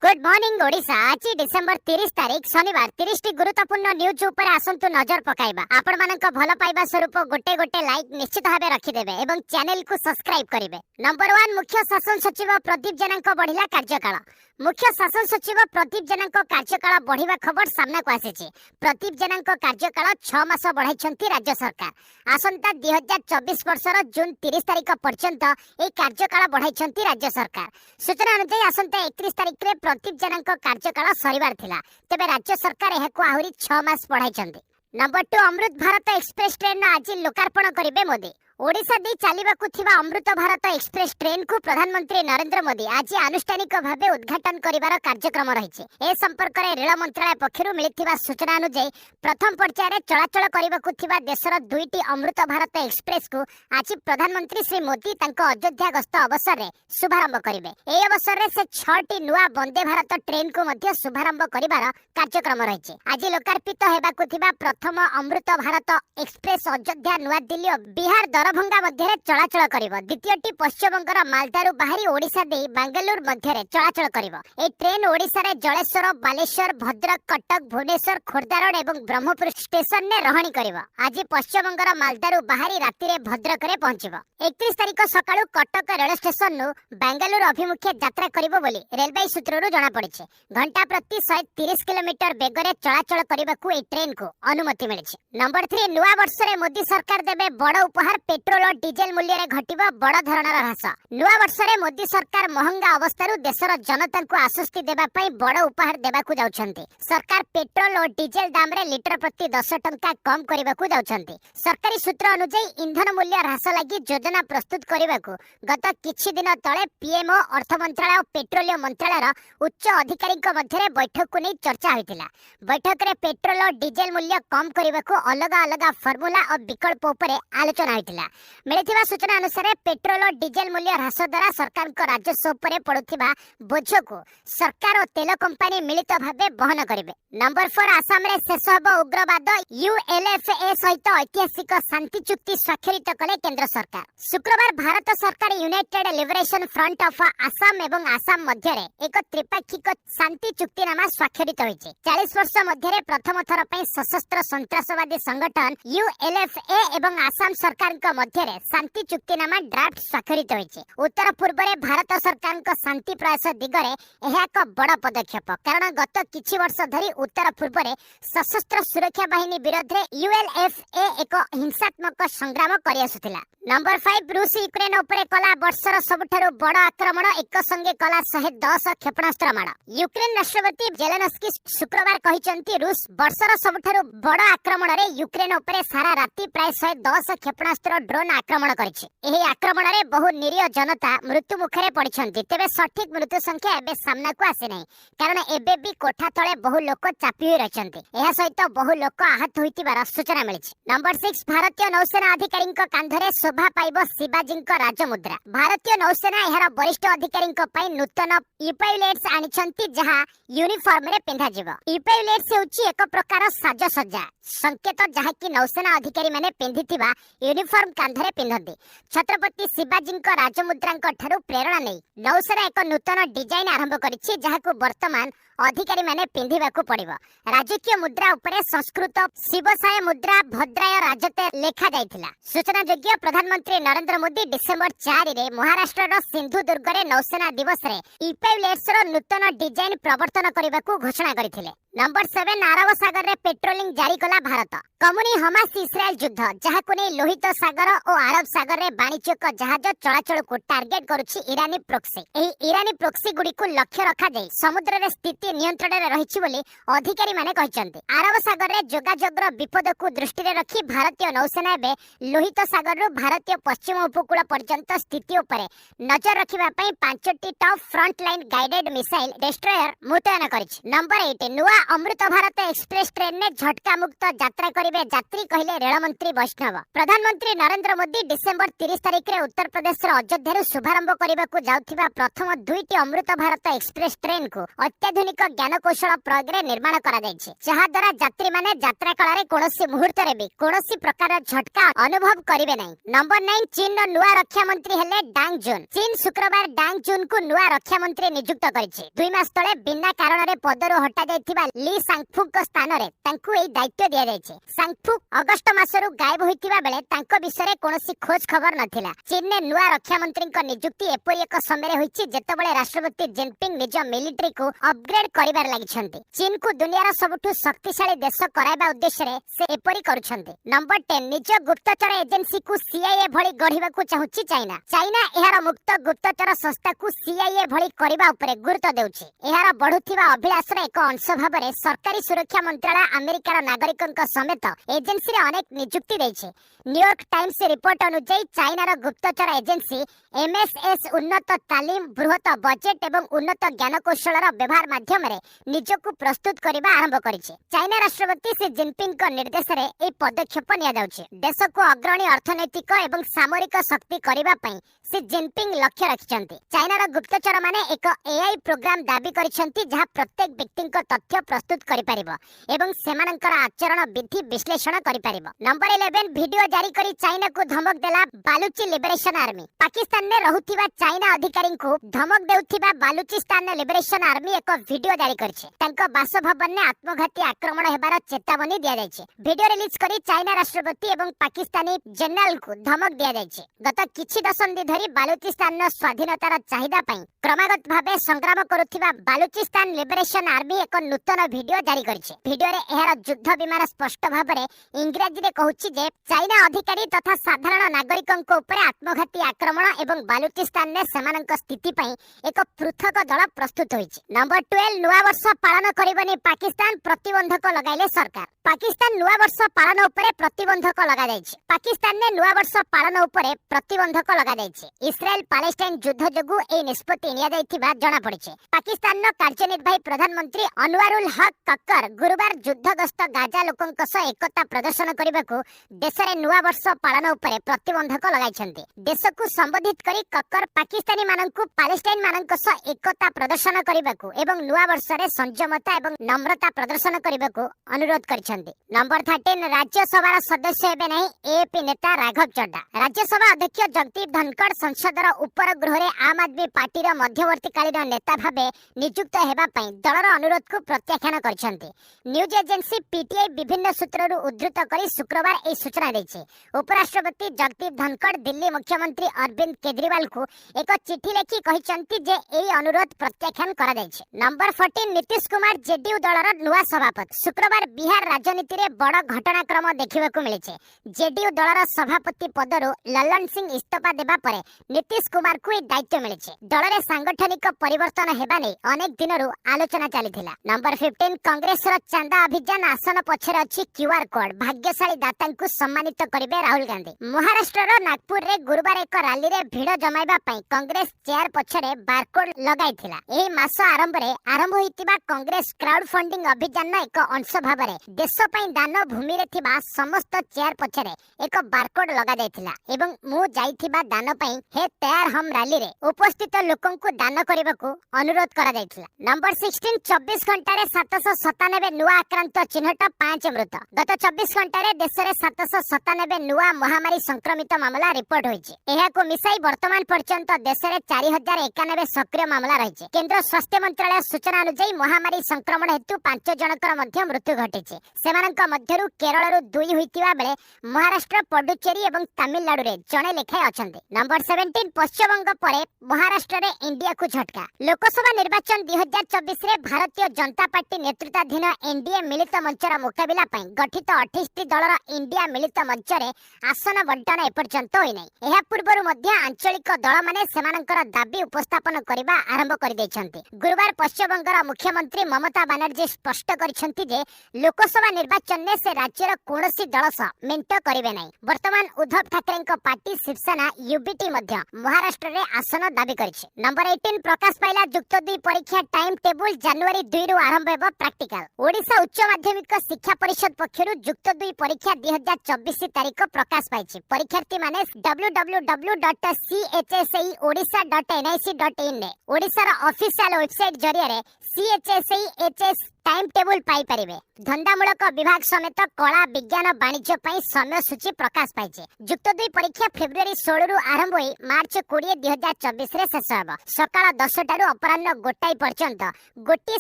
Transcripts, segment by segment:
Good morning Odisha. आज December 30 तारीख शनिवार 30 टी गुरुत्वपूर्ण न्यूज ऊपर आसंतु नजर पकाइबा। आपण मानक भल पाइबा स्वरूप गोटे गोटे लाइक निश्चित भाबे रखि देबे एवं चैनल को सब्सक्राइब करिवे। नंबर 1 मुख्य शासन सचिव प्रदीप जेनाक बढ़िला कार्यकाल। मुख्य शासन सचिव प्रदीप जेनाक कार्यकाल बढ़िबा खबर सामना को आसीछि। प्रदीप जेनाक कार्यकाल 6 मास बढ़ाइछंती राज्य सरकार। आसंता 2024 वर्षर जून 30 तारीख पर्यंत ए कार्यकाल बढ़ाइछंती राज्य सरकार। सूचना अनुसार आसंता 31 तारीख रे प्रदीप जेनाक कार्यकाल सरिवार थिला। तेबे राज्य सरकार एहाको आहुरी 6 मास बढ़ाइछंती। Number 2 Amrit Bharat express train आज लोकार्पण करिवे मोदी। ओडिशा दे चालिबाकु थिबा अमृत भारत एक्सप्रेस ट्रेन को प्रधानमंत्री नरेंद्र मोदी आज आनुष्ठानिक भावे उद्घाटन करिवार कार्यक्रम रहिछि। ए संपर्क रे रेल मंत्रालय पक्षरु मिलिथिबा सूचना अनुसार प्रथम पर्याय चलाचल करिबाकु थिबा देशर दुईटी अमृत भारत एक्सप्रेस को आज प्रधानमंत्री श्री मोदी तांको अयोध्या गस्त अवसर रे शुभारंभ करिवे। ए अवसर रे से 6टी नुआ वंदे भारत ट्रेन को मध्य शुभारंभ करिवार कार्यक्रम रहिछि। आज लोकार्पित हेबाकु थिबा प्रथम अमृत भारत एक्सप्रेस अयोध्या नुआ दिल्ली बिहार दरभंगा मध्य चलाचल करिवो। द्वितीयटी पश्चिमबंगर मालदारु बाहरी ओडिशा दे बेंगलुरु मध्य चलाचल करिवो। ए ट्रेन ओडिशा रे जलेश्वर बालेश्वर भद्रक कटक भुवनेश्वर खोर्धारोड एवं ब्रह्मपुर स्टेशन ने रहणी करिवो। आज पश्चिमबंगर मालदारु बाहरी राति रे भद्रक रे पहुंचिवो। 31 तारीख सकाळु कटक रेल स्टेशन नु बेंगलुरु अभिमुखे यात्रा करिवो बोली रेलवे सूत्ररु जणा पड़िছে। घंटा प्रति 130 किलोमीटर बेगरे चलाचल करिबाकू ए ट्रेन को अनुमति मिलिছে। नंबर 3 नुआ वर्ष रे मोदी सरकार देबे बड़ उपहार। पेट्रोल और डीजेल मूल्य रे घटिबा बड़ धरणर ह्रास। नुआ वर्ष रे मोदी सरकार महंगा अवस्थारु देशर जनता को आश्वस्ति देबा पई बड़ उपहार देबाकू जाउछंती। सरकार पेट्रोल और डीजेल दाम रे लीटर प्रति 10 टंका कम करिबाकू जाउछंती। सरकारी सूत्र अनुसार ईंधन मूल्य ह्रास लागि योजना प्रस्तुत करिबाकू गत किछि दिन तळे पीएमओ अर्थ मंत्रालय और पेट्रोलियम मंत्रालयर उच्च अधिकारी मध्य बैठक को नहीं चर्चा होइतिला। बैठक रे पेट्रोल और डीजेल मूल्य कम करिबाकू अलग अलग फॉर्मूला और विकल्प उपरे आलोचना होइतिला। मिलिथिबा सूचना अनुसार पेट्रोल और डीजेल मूल्य ह्रास द्वारा सरकार को राजस्व उपरे पड़ुथिबा बोझ को सरकार और तेल कंपनी मिलित भावे वहन करिवे। नंबर 4 आसाम रे शेष हबो उग्रवाद। यूएलएफए सहित ऐतिहासिक शांति चुक्ति स्वाक्षरित कले केंद्र सरकार। शुक्रवार भारत सरकार United liberation front of Assam एवं आसाम मध्य एक त्रिपाक्षिक शांति चुक्तिनामा स्वाक्षरित होइছে। 40 वर्ष मध्य प्रथम थर पई सशस्त्र सन्त्रासवादी संगठन यूएलएफए एवं आसाम सरकार मध्य शांति चुक्तिनामा ड्राफ्ट स्वाक्षरित होइছে। उत्तर पूर्व रे भारत सरकार शांति प्रयास दिगरे यह एक बड़ पदक्षेप। कारण गत किछि वर्ष धरी उत्तर पूर्व रे सशस्त्र सुरक्षा बाहिनी विरोध रे यूएलएफए एक हिंसात्मक संग्राम करि आसुथिला। नंबर 5 रूस यूक्रेन उपरे कला वर्षर सबठारु बड़ आक्रमण। एक संगे कला 110 क्षेपणास्त्र माड़। यूक्रेन राष्ट्रपति जेलेनस्की शुक्रवार कहिसंती रूस वर्षर सबठारु बड़ आक्रमण रे यूक्रेन उपरे सारा राति प्राय 110 क्षेपणास्त्र ड्रोन आक्रमण करिছে। एही आक्रमण रे बहु निरीह जनता मृत्यु मुखरे पड़िछंती। तेबे सठिक मृत्यु संख्या एबे सामना को आसे नै। कारण एबे भी कोठा तळे बहु लोक चापी होई रहचंती। एहा सहित बहु लोक आहत होइतिबार सूचना मिलिছে। नंबर 6 भारतीय नौसेना अधिकारी कांधरे शोभा पाइबो शिवाजी राजमुद्रा। भारतीय नौसेना एहार वरिष्ठ अधिकारी पई नूतन इपाइलेट्स आनिछंती जहा यूनिफॉर्म रे पिंधा जिवो। इपाइलेट्स हेउची एक प्रकार साजसज्जा संकेत जहा कि नौसेना अधिकारी माने पिंधिथिबा यूनिफॉर्म कांधरे पिंधନ୍ତି। छत्रपति शिवाजी राजमुद्रा ठारू प्रेरणा नै नौसेना एक नूतन डिजाइन आरंभ करिछि जहाकू वर्तमान अधिकारी माने पिंधिबाकू पड़िबो। राजकीय मुद्रा उपरे संस्कृत शिवसाय मुद्रा भद्राय राजते लेखा जायथिला। सूचना योग्य प्रधानमंत्री नरेंद्र मोदी डिसेंबर 4 रे महाराष्ट्र रो सिंधुदुर्ग रे नौसेना दिवस रे इपाइलेट्स रो नूतन डिजाइन प्रवर्तन करिबाकू घोषणा करिथिले। नंबर 7 अरब सागर रे पेट्रोलिंग जारी कला भारत। कमुनी हमास इस्राएल युद्ध जहाकू नै लोहित सागर और अरब सागर रे वाणिज्यिक जहाज चलाचल को टार्गेट करुछि ईरानी प्रोक्सी। एही ईरानी प्रोक्सी गुडी को लक्ष्य रखा जाय समुद्र रे स्थिति नियंत्रण रे रहिछि बोली अधिकारी माने कहिसंती। अरब सागर रे जोगाजोग विपद को दृष्टि रे रखी भारतीय नौसेना एबे लोहित सागर रो भारतीय पश्चिम उपकूल पर्यंत स्थिति उपरे नजर रखिबा पई 5टी top front line guided missile destroyer मुतयन करिछि। नंबर 8 नुआ अमृत भारत एक्सप्रेस ट्रेन ने झटका मुक्त यात्रा करिवे यात्री कहले रेल मंत्री वैष्णव। प्रधानमंत्री नरेंद्र मोदी डिसेंबर 30 तारिख रे उत्तर प्रदेश अयोध्या शुभारंभ करने को जाउथिबा प्रथम 2टी अमृत भारत एक्सप्रेस ट्रेन को अत्याधुनिक ज्ञान कौशल प्रयोग रे निर्माण करा जायछि, जहा द्वारा यात्री माने यात्रा काल रे कोनोसी मुहूर्त रे भी कोनोसी प्रकार झटका अनुभव करिवे नै। नंबर 9 चीन नो नुआ रक्षा मंत्री हेले डांग जुन। चीन शुक्रवार डांग जुन को नुआ रक्षा मंत्री नियुक्त करिछि। 2 मास तले बिना कारण रे पदरु हटा जायथिबा ली सांगफुक को स्थान रे तांकु एई दायित्व दिया जायछि। सांगफुक अगस्त मासरु गायब होइतिबा बेले तांको विषय रे कोनोसी खोज खबर नथिला। चीन ने नुआ रक्षा मंत्री को नियुक्ति एपरि एक समय होइछि जेतेबेले राष्ट्रपति जिनपिंग निज मिलिटरी को अपग्रेड करिबार लागिछन्ति। चीन को दुनियार सबठु शक्तिशाली देश कराइबा उद्देश्य रे से एपरि करूछन्ति। नंबर 10 निज गुप्तचर एजेंसी को सीआईए भଳି गढ़िबा को चाहुछि चाइना। चाइना एहार मुक्त गुप्तचर संस्था को सीआईए भଳି करिबा उपरे गुरुत्व देउछि। एहार बढ़ुथिबा अभिलाष रे एक अंश भाबरे सरकारी सुरक्षा मंत्रालय अमेरिकार नागरिकक समेत एजेंसी रे अनेक नियुक्ति दैछि। न्यूयॉर्क टाइम्स रिपोर्ट अनुसार चाइनार गुप्तचर एजेंसी एमएसएस उन्नत तालीम, बृहत बजेट एवं उन्नत ज्ञान कौशल व्यवहार माध्यम रे निजको प्रस्तुत करबा आरंभ करिछि। चाइना राष्ट्रपति शी जिनपिंग को निर्देश रे ए पदक्षेप निया जाउछि। देश को अग्रणी अर्थनैतिक एवं सामरिक शक्ति करबा पई शी जिनपिंग लक्ष्य रखिछन्ति। चाइनार गुप्तचर माने एक एआई प्रोग्राम दाबी करिछन्ति जहा प्रत्येक व्यक्ति को तथ्य प्रस्तुत करि परिबो एवं सेमानकर आचरण विधि विश्लेषण करि परिबो। नंबर 11 वीडियो जारी करी चाइना को धमक देला बालूची लिबरेशन आर्मी। पाकिस्तान ने रहुथिबा चाइना अधिकारी को धमक देउथिबा बालूचिस्तान लिबरेशन आर्मी एक वीडियो जारी करछि। तांको बासभवन ने आत्मघाती आक्रमण हेबार चेतावनी दिया जायछि। वीडियो रिलीज करी चाइना राष्ट्रपति एवं पाकिस्तानी जनरल को धमक दिया जायछि। गत किछि दशंधि धरी बालूचिस्तान स्वाधीनतार चाहिदा पई क्रमागत भाबे संग्राम करुथिबा बालूचिस्तान लिबरेशन आर्मी एक नूतन वीडियो जारी करछि। वीडियो रे एहार युद्ध विमान स्पष्ट भाबरे इंग्रजी रे कहूछि जे चाइना अधिकारी तथा साधारण नागरिकଙ୍କ ଉପରେ आत्मघाती आक्रमण एवं बालूचिस्तान ने सेमानଙ୍କ स्थिति पई एक पृथक दल प्रस्तुत होइछि। नंबर 12 नुआ वर्ष पालन करिबनी पाकिस्तान, प्रतिबंधक लगाइले सरकार। पाकिस्तान नुआ वर्ष पालन उपरे प्रतिबंधक लगा जायछि। पाकिस्तान ने नुआ वर्ष पालन उपरे प्रतिबंधक लगा जायछि। इस्राएल पैलेस्टाइन युद्ध जगु ए निष्पत्ति निया जायथिबा जणा पड़िछि। पाकिस्तान नो कार्यनिर्वाही प्रधानमंत्री अनवारुल हक कक्कर गुरुवार युद्धग्रस्त गाजा लोकଙ୍କ सह एकता प्रदर्शन करबाकू देश रे नुआ वर्ष पालन उपरे प्रतिबंधक लगाइछन्ति। देश को संबोधित करी कक्कर पाकिस्तानी माननकू पैलेस्टाइन माननक सह एकता प्रदर्शन करबाकू एवं नुआ वर्ष रे संयमता एवं नम्रता प्रदर्शन करबाकू अनुरोध करिछन्ति। नंबर 13 राज्यसभा सदस्य हेबे नहीं एएपी नेता राघव चड्डा। राज्यसभा अध्यक्ष जगदीप धनखड़ संसदर उपर गृह रे आम आदमी पार्टी रो मध्यवर्तीकालीन नेता भाबे नियुक्त हेबा पई दलर अनुरोध को प्रत्याख्यान करिछन्ति। न्यूज एजेंसी पीटीआई विभिन्न सूत्ररु उद्धृत करी शुक्रवार ए सूचना दैछि। उपराष्ट्रपति जगदीप धनखड़ दिल्ली मुख्यमंत्री अरविंद केजरीवाल को एक चिठी लिखि कहिसंति जे एई अनुरोध प्रत्याख्यान करा दैछि। नंबर 14 नीतीश कुमार जेडीयू दलर नुआ सभापति। शुक्रवार बिहार राजनीति रे बड़ घटनाक्रम देखिबाकू मिलिছে। जेडीयू दलर सभापति पदरु ललन सिंह इस्तीफा देबा परे नीतीश कुमार को ए दायित्व मिलिছে। दल रे सांगठनिक परिवर्तन हेबा नै अनेक दिनरु आलोचना चलिथिला। नंबर 15 कांग्रेस रो चांदा अभियान आसन पछरे अछि क्यूआर कोड। भाग्यशाली दाता को सम्मानित करिवे राहुल गांधी। महाराष्ट्र रो नागपुर रे गुरुवार एक रैली रे भीड़ जमाइबा पई कांग्रेस चेयर पछरे बारकोड लगाइथिला। एही मास आरंभ रे आरंभ होइतिबा कांग्रेस क्राउड फंडिंग अभियान एक अंश भाबरे देश पई दान भूमि रे थिबा समस्त चेयर पछरे एक बारकोड लगा जायथिला एवं मु जाइथिबा दान पई हे तयार हम रैली रे उपस्थित लोकन को दान करबाकू अनुरोध करा जायथिला। नंबर 16 24 घंटा रे 797 नुआ आक्रांत चिन्हट 5 मृत। गत 24 घंटा रे देश रे 797 नुआ महामारी संक्रमित मामला रिपोर्ट होइछि। एहा को मिसाई वर्तमान पर्यंत देश रे 4091 सक्रिय मामला रहिछि। केंद्र स्वास्थ्य मंत्रालय सूचना अनुसार महामारी संक्रमण हेतु 5 जनकर मध्य मृत्यु घटिछि। सेमानक मध्यरु केरल रु 2 होइतिबा बेले महाराष्ट्र, पुडुचेरी एवं तमिलनाडु रे जणे लेखाय अछन्ति। नंबर 17 पश्चिम बंग परे महाराष्ट्र रे इंडिया को झटका। लोकसभा निर्वाचन 2024 रे भारतीय जनता पार्टी नेतृत्वाधीन एनडीए मिलित मंचर मुकाबिला पई गठित 28 दलर इंडिया मिलित मंच रे आसन बंटन एपर्यंत होई नै। एहा पूर्वरु मध्य आंचलिक दल माने सेमानकर दाबी उपस्थापन करबा आरंभ कर दैछन्ति। गुरुवार पश्चिम बंगर मुख्यमंत्री ममता बनर्जी स्पष्ट करिसंति जे लोकसभा निर्वाचन ने से राज्यर कोनोसी दल सह मेंट करिवे नै। वर्तमान उद्धव ठाकरेଙ୍କ पार्टी शिवसेना यूबीटी मध्य महाराष्ट्र रे आसन दाबी करिछि। नंबर 18 प्रकाश पाइला युक्त 2 परीक्षा टाइम टेबल जनवरी 2 रु आरंभ हेबो प्रैक्टिकल। ओडिशा उच्च माध्यमिक शिक्षा परिषद पक्षरु युक्त 2 परीक्षा 2024 तारिख प्रकाश प्रकाश पाइछि। परीक्षार्थी माने www.chseiodisha.nic.in रे ओडिसा रा ऑफिशियल वेबसाइट जरिया रे CHSEHS टाइम टेबल पाई परिबे। धंदामूलक विभाग समेत कला विज्ञान वाणिज्य पई समय सूची प्रकाश पाइछि। युक्त 2 परीक्षा फेब्रुआरी 16 रु आरंभ होई मार्च 20 2024 रे शेष होबो। सकाळ 10 टारु अपराह्न 1 पर्यंत गोटे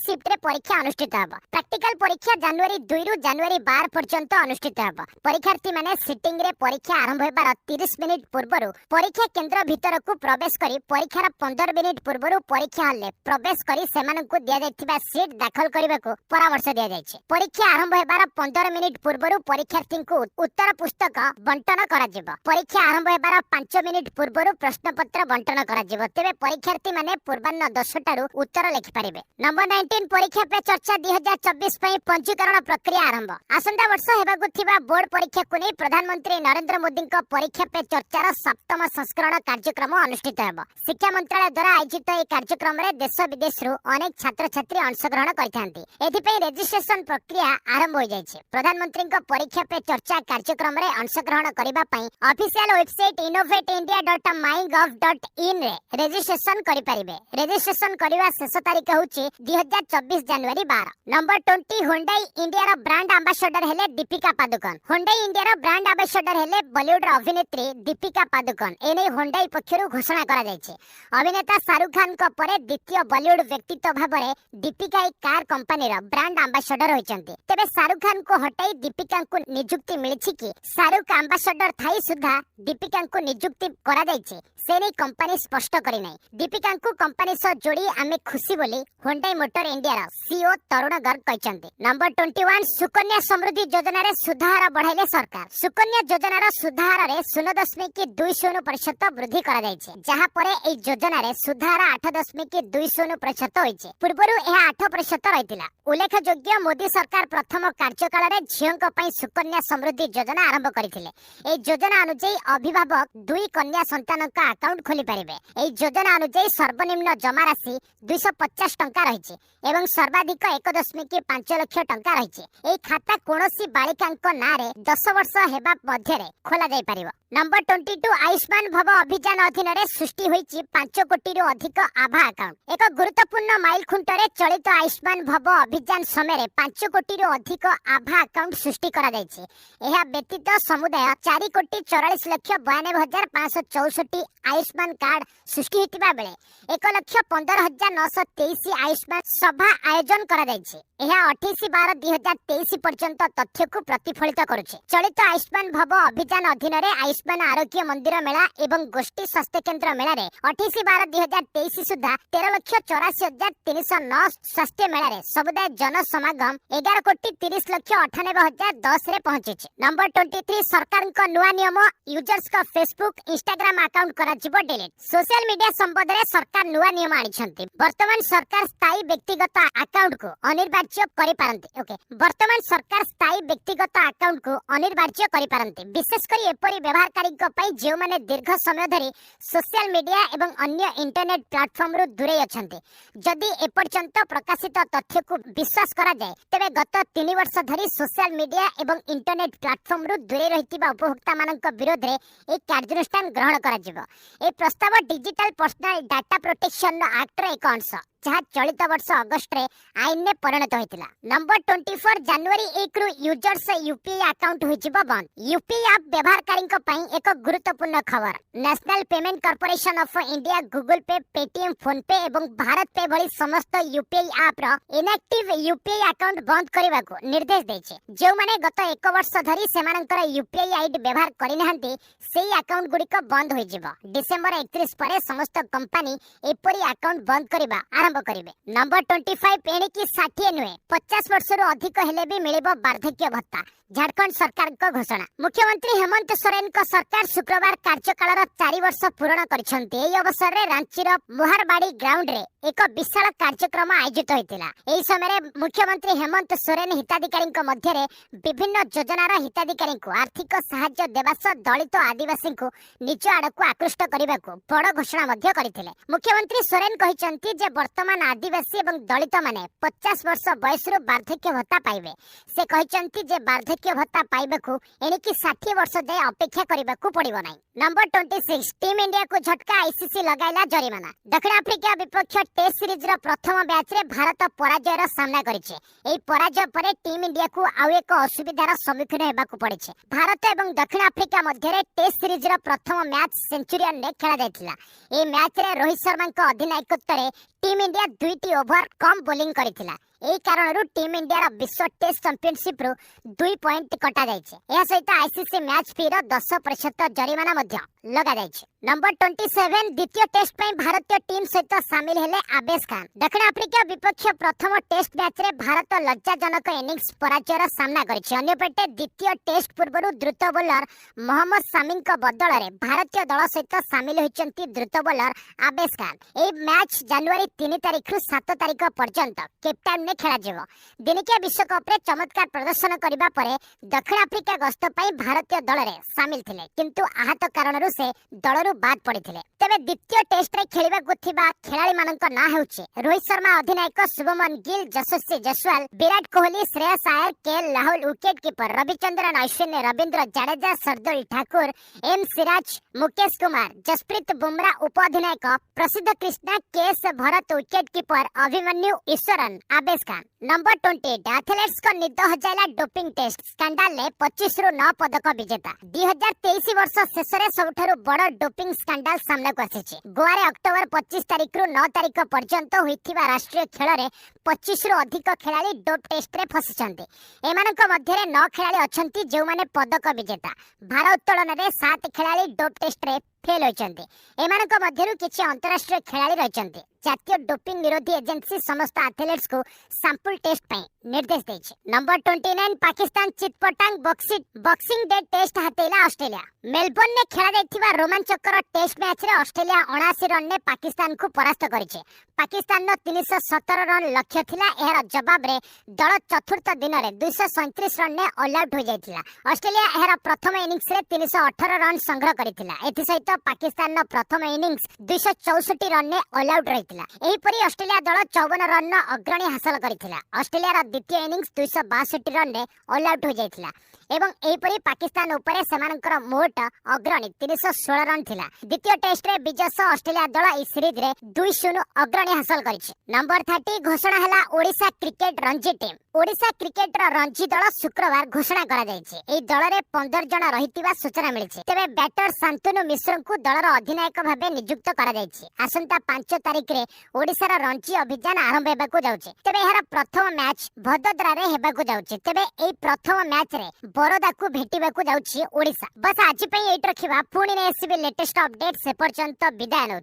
शिफ्ट रे परीक्षा अनुष्ठित होबो। प्रैक्टिकल परीक्षा जनवरी 2 रु जनवरी 12 पर्यंत अनुष्ठित होबो। परीक्षार्थी माने सिटिंग रे परीक्षा आरंभ होबार 30 मिनिट पूर्वरु परीक्षा केंद्र भीतर को प्रवेश करी परीक्षार 15 मिनिट पूर्वरु परीक्षा हॉल रे प्रवेश करी सेमानकु दिया जायतिबा सीट दाखल करबाकू परामर्श दिया जायछि। परीक्षा आरंभ हेबार 15 मिनिट पूर्वरु परीक्षार्थी को उत्तर पुस्तक बंटन करा जिवो। परीक्षा आरंभ हेबार 5 मिनिट पूर्वरु प्रश्न पत्र बंटन करा जिवो। तेबे परीक्षार्थी माने पूर्वाह्न 10 टारु उत्तर लिखि परिबे। नंबर 19 परीक्षा पे चर्चा 2024 पई पंजीकरण प्रक्रिया आरंभ। आसंता वर्ष हेबाकु थिबा बोर्ड परीक्षा को नै प्रधानमंत्री नरेंद्र मोदी को परीक्षा पे चर्चार 7म संस्करण कार्यक्रम अनुष्ठित हेबो। शिक्षा मंत्रालय द्वारा आयोजित ए कार्यक्रम रे देश विदेश रु अनेक छात्र छात्री अंशग्रहण करथांती। एथिपई रेजिस्ट्रेशन प्रक्रिया आरंभ हो जायछि। प्रधानमंत्री को परीक्षा पे चर्चा कार्यक्रम रे अंशग्रहण करिबा पई ऑफिशियल वेबसाइट innovateindia.mygov.in रे रेजिस्ट्रेशन करि परिबे। रेजिस्ट्रेशन करिवा शेष तारीख होछि 2024 जनवरी 12। नंबर 20 Hyundai इंडिया रो ब्रांड एम्बेसडर हेले दीपिका पादुकोण। Hyundai इंडिया रो ब्रांड एम्बेसडर हेले बॉलीवुड रो अभिनेत्री दीपिका पादुकोण। एने Hyundai पक्षरु घोषणा करा जायछि। अभिनेता शाहरुख खान को परे द्वितीय बॉलीवुड व्यक्तित्व भाबरे दीपिका एक कार कंपनी रो ब्रांड एम्बेसडर होइचंती। तेबे शाहरुख खान को हटाई दीपिका को नियुक्ति मिलिछि कि शाहरुख एम्बेसडर थाई सुधा दीपिका को नियुक्ति करा जायछि से नै कंपनी स्पष्ट करि नै। दीपिका को कंपनी सह जोड़ी आमे खुशी बोली Hyundai मोटर इंडिया रो सीईओ तरुण गर्ग कहचंती। नंबर 21 सुकन्या समृद्धि योजना रे सुधार बढ़ाइले सरकार। सुकन्या योजना रो सुधार रे 0.20% वृद्धि करा जायछि। जहा परे ए योजना रे सुधार 8.20% होइछि। पूर्वरु एहा 8% रहितिला। उल्लेखयोग्य मोदी सरकार प्रथम कार्यकाल रे झियोंक पई सुकन्या समृद्धि योजना आरंभ करथिले। ए योजना अनुसार अभिभावक 2 कन्या संतान का अकाउंट खोली परिबे। ए योजना अनुसार सर्वनिम्न जमा राशि 250 टंका रहिछि एवं सर्वाधिक 1.5 लाख टंका रहिछि। ए खाता कोनोसी बालिकांक नारे 10 वर्ष हेबा मध्ये रे खोला जाय परिबो। नंबर 22 आयुष्मान भव अभियान अधीन रे सृष्टि होईछि 5 कोटी रु अधिक आभा अकाउंट। एक गुरुत्वपूर्ण माइल खुंटरे चलित आयुष्मान भव अभियान समय 5 कोटी रु अधिक आभा अकाउंट सृष्टि करा जायछि। एहा व्यतीत समुदाय 4,94,564 आयुष्मान कार्ड सृष्टि हेतिबा बेले 1,15,923 आयुष्मान सभा आयोजन करा जायछि। एहा 28/12/2023 पर्यंत तथ्य को प्रतिफलित करुछि। चलित आयुष्मान भव अभियान अधीन रे आयुष्मान आरोग्य मंदिर मेला एवं गोष्ठी स्वास्थ्य केंद्र मेला रे 28/12/2023 सुधा 13,84,309 स्वास्थ्य मेला रे समुदाय जन समागम 11,30,98,010 रे पहुंचिछि। नंबर 23 सरकार को नुवा नियम यूजर्स का फेसबुक इंस्टाग्राम अकाउंट करा जिवो डिलीट। सोशल मीडिया संबंध रे सरकार नुवा नियम आनिछंती। वर्तमान सरकार स्थायी व्यक्तिगत अकाउंट को अनिर्वाच्य करि पारंती। ओके वर्तमान सरकार स्थायी व्यक्तिगत अकाउंट को अनिर्वाच्य करि पारंती। विशेष करी एपरि व्यवहारकारी को पई जे माने दीर्घ समय धरि सोशल मीडिया एवं अन्य इंटरनेट प्लेटफॉर्म रु दूरे अछंती। जदि एपर्यंत प्रकाशित तथ्य को विश्वास करा जाय तबे गत 3 वर्ष धरि सोशल मीडिया एवं इंटरनेट प्लेटफॉर्म रु दूरे रहितिबा उपभोक्ता मानक विरोध रे एक कार्यानुष्ठान ग्रहण करा जिवो। ए प्रस्ताव digital personal data protection act रे एक अंश जहाँ चलित वर्ष अगस्त रे आईन में परिणत होइतिला। नंबर 24 जनवरी 1 रु यूजर्स यूपीआई अकाउंट होइजिबो बंद। यूपीआई ऐप व्यवहारकारी पई एक गुरुत्वपूर्ण खबर। National payment corporation of India Google पे, पेटीएम, फोन पे एवं भारत पे भली समस्त यूपीआई ऐप रो इनएक्टिव यूपीआई अकाउंट बंद करबा को निर्देश दैछे। जे माने गत 1 वर्ष धरि सेमानकर यूपीआई आईडी व्यवहार करि नहंती सेही अकाउंट गुडी को बंद होइजिबो। डिसेंबर 31 परे समस्त कंपनी एपरी अकाउंट बंद करबा करिवे। नंबर 25 एणिकी 60 नुहे 50 वर्ष रु अधिक हेले भी मिलिबो वार्धक्य भत्ता। झारखंड सरकार को घोषणा। मुख्यमंत्री हेमंत सोरेन को सरकार शुक्रवार कार्यकाल 4 वर्ष पूर्ण करिसंती। एही अवसर रे रांची रो मोहरबाड़ी ग्राउंड रे एक विशाल कार्यक्रम आयोजित होइतिला। एही समय मुख्यमंत्री हेमंत सोरेन हिताधिकारी को मध्य रे विभिन्न योजनार हिताधिकारी को आर्थिक सहायता देवा सह दलित आदिवासी को निज आड़ को आकृष्ट करने को बड़ घोषणा मध्य करथिले। मुख्यमंत्री सोरेन कहिसंती जे वर्तमान आदिवासी एवं दलित माने 50 वर्ष बयसरु वार्धक्य भत्ता पाइबे। से कहिसंती जे वार्धक्य भत्ता पाइबेकु एणिकी 60 वर्ष जाय अपेक्षा करिबाकु पड़िबो नाही। नंबर 26 टीम इंडिया को झटका आईसीसी लगाइला जरिमाना। दक्षिण आफ्रिका विपक्ष टेस्ट सीरीज रो प्रथम मैच रे भारत पराजयर सामना करिছে। एई पराजय परे टीम इंडिया को आउ एक असुविधार सम्मुखीन हेबाकु पड़िছে। भारत एवं दक्षिण आफ्रिका मध्य टेस्ट सीरीज रो प्रथम मैच सेंचुरियन ने खेला जायतिला। ए मैच रे रोहित शर्मा को अधिनायकत्व रे टीम इंडिया 2टी ओवर कम बोलिंग करितिला। एही कारणरू टीम इंडिया विश्व टेस्ट चैंपियनशिप रु 2 पॉइंट कटा जायছে। एहा सहित आईसीसी मैच फी रो 10% जरिमाना मध्य लगा जायছে। नंबर 27 द्वितीय टेस्ट पे भारतीय टीम सहित सामिल हेले आबेस खान। दक्षिण आफ्रिका विपक्ष प्रथम टेस्ट मैच रे भारत लज्जाजनक इनिंग्स पराजयर सामना करिছে। अन्यपटे द्वितीय टेस्ट पूर्वरु द्रुत बोलर मोहम्मद सामी को बदल रे भारतीय दल सहित सामिल होइचंती द्रुत बोलर आबेस खान। ए मैच जनवरी 3 तारिख रु 7 तारिख पर्यंत केपटाउन में खेला जिवो। दिनिकिया विश्वकप रे चमत्कार प्रदर्शन करिबा परे दक्षिण आफ्रिका गस्त पई भारतीय दल रे सामिल थिले, किंतु आहत कारणरू से दल बाद पड़िथिले। तबे द्वितीय टेस्ट रे खेलिबाकु थिबा खेलाड़ी मानक ना हेउचे रोहित शर्मा अधिनायक, Shubman Gill, Yashasvi Jaiswal, Virat Kohli, Shreyas Iyer, KL Rahul, wicket keeper Ravichandran Ashwin, Ravindra Jadeja, Shardul Thakur, M Siraj, Mukesh Kumar, Jasprit Bumrah उप अधिनायक, Prasidh Krishna, KS Bharat wicket keeper, Abhimanyu Easwaran, Avesh Khan. Number 28 athletes को निद हजाइला डोपिंग टेस्ट स्कैंडल ले 25 रु 9 पदक विजेता। 2023 वर्ष शेष रे सबठारु बड़ डोपिंग स्कैंडल सामना को आसीछि। गोवा रे अक्टोबर 25 तारिख रु 9 तारिख पर्यंत होइथिबा राष्ट्रीय खेल रे 25 रु अधिक खेलाड़ी डोप टेस्ट रे फसिचंती। एमानक मध्य रे 9 खेलाड़ी अछंती जे माने पदक विजेता। भार उत्तोलन रे 7 खेलाड़ी डोप टेस्ट रे फेल होइचंती। एमानक मध्यरु किछि अंतरराष्ट्रीय खेलाड़ी रहिचंती। जातीय डोपिंग विरोधी एजेंसी समस्त एथलेट्स को सैंपल टेस्ट पे निर्देश देछि। नंबर 29 पाकिस्तान चितपटांग बॉक्सिंग डे टेस्ट हातेला ऑस्ट्रेलिया। मेलबोर्न ने खेला जायथिबा रोमांचकर टेस्ट मैच रे ऑस्ट्रेलिया 79 रन ने पाकिस्तान को परास्त करिছে। पाकिस्तान नो 317 रन लक्ष्य थिला। एहर जवाब रे दल चतुर्थ दिन रे 237 रन ने ऑल आउट हो जायथिला। ऑस्ट्रेलिया एहर प्रथम इनिंग्स रे 318 रन संग्रह करिथिला। एथि सहित पाकिस्तान नो प्रथम इनिंग्स 264 रन ने ऑल आउट रहिथिला। एही परी ऑस्ट्रेलिया दल 54 रन नो अग्रणी हासिल करिथिला। ऑस्ट्रेलिया रा द्वितीय इनिंग्स 262 रन ने ऑल आउट हो जायथिला एवं एही परी पाकिस्तान उपरे सेमानकर मोट अग्रणी 316 रन थिला। द्वितीय टेस्ट रे विजय सह ऑस्ट्रेलिया दल ई सीरीज रे 2-0 अग्रणी हासिल करिछि। नंबर 30 घोषणा हला Odisha cricket Ranji team. Odisha cricket रा रणजी दल शुक्रवार घोषणा करा जायछि। एही दल रे 15 जण रहितिबा सूचना मिलिछि। तबे बैटर शांतनु मिश्र को दल रा अधिनायक भाबे नियुक्त करा जायछि। आसंता 5 तारिख रे ओडिशा रा रणजी अभियान आरंभ हेबाकू जाउछि। तबे एहरा प्रथम मैच भदोदरा रे हेबाकू जाउछि। तबे एही प्रथम मैच रे बरोदा को भेटिबाकू जाउछि ओडिशा। बस आज पई एट रखिबा, पुणी ने एसबी लेटेस्ट अपडेट से पर्यंत विदाय।